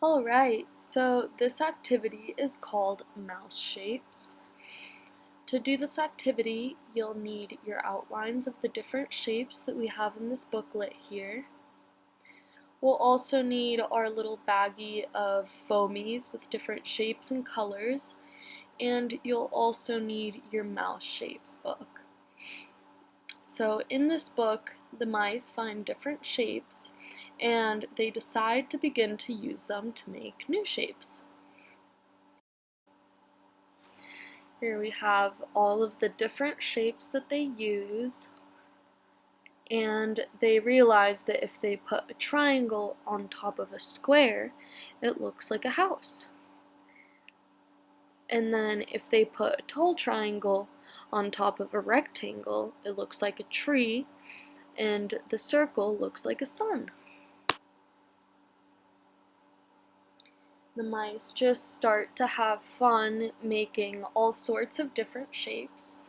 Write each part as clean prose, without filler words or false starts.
Alright, so this activity is called mouse shapes. To do this activity, you'll need your outlines of the different shapes that we have in this booklet here. We'll also need our little baggie of foamies with different shapes and colors, and you'll also need your mouse shapes book. So in this book, the mice find different shapes and they decide to begin to use them to make new shapes. Here we have all of the different shapes that they use, and they realize that if they put a triangle on top of a square, it looks like a house. And then if they put a tall triangle on top of a rectangle, it looks like a tree, and the circle looks like a sun. The mice just start to have fun making all sorts of different shapes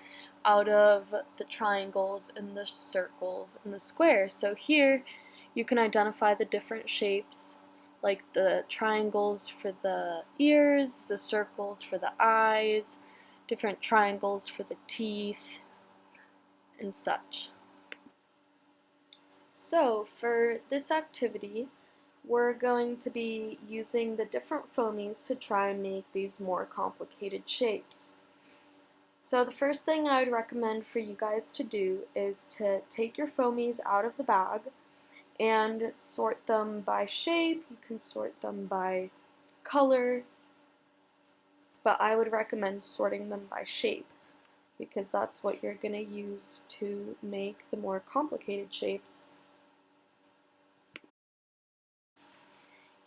out of the triangles and the circles and the squares. So here you can identify the different shapes, like the triangles for the ears, the circles for the eyes, different triangles for the teeth, and such. So for this activity, we're going to be using the different foamies to try and make these more complicated shapes. So the first thing I would recommend for you guys to do is to take your foamies out of the bag and sort them by shape. You can sort them by color, but I would recommend sorting them by shape because that's what you're going to use to make the more complicated shapes.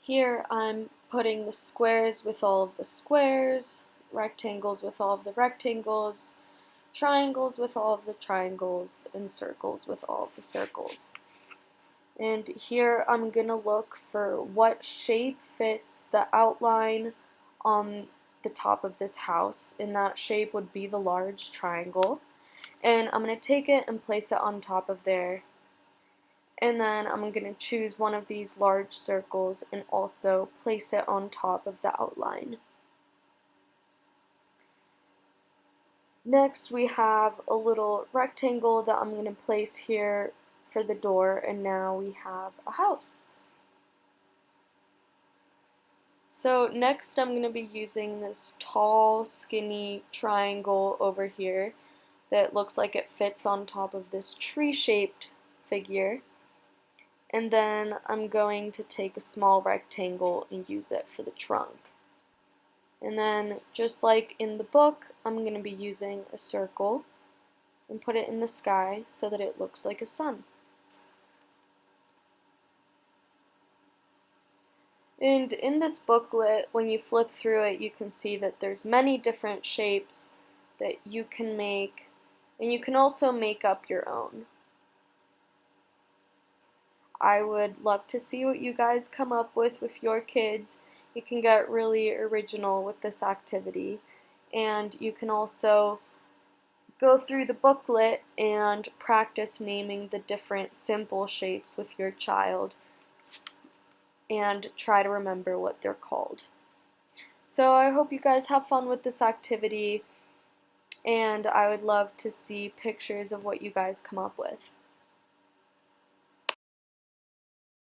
Here I'm putting the squares with all of the squares, rectangles with all of the rectangles, triangles with all of the triangles, and circles with all of the circles. And here I'm going to look for what shape fits the outline on the top of this house, and that shape would be the large triangle. And I'm going to take it and place it on top of there. And then I'm going to choose one of these large circles and also place it on top of the outline. Next we have a little rectangle that I'm going to place here for the door, and now we have a house. So next I'm going to be using this tall, skinny triangle over here that looks like it fits on top of this tree-shaped figure. And then I'm going to take a small rectangle and use it for the trunk. And then, just like in the book, I'm going to be using a circle and put it in the sky so that it looks like a sun. And in this booklet, when you flip through it, you can see that there's many different shapes that you can make, and you can also make up your own. I would love to see what you guys come up with your kids. You can get really original with this activity, and you can also go through the booklet and practice naming the different simple shapes with your child and try to remember what they're called. So I hope you guys have fun with this activity, and I would love to see pictures of what you guys come up with.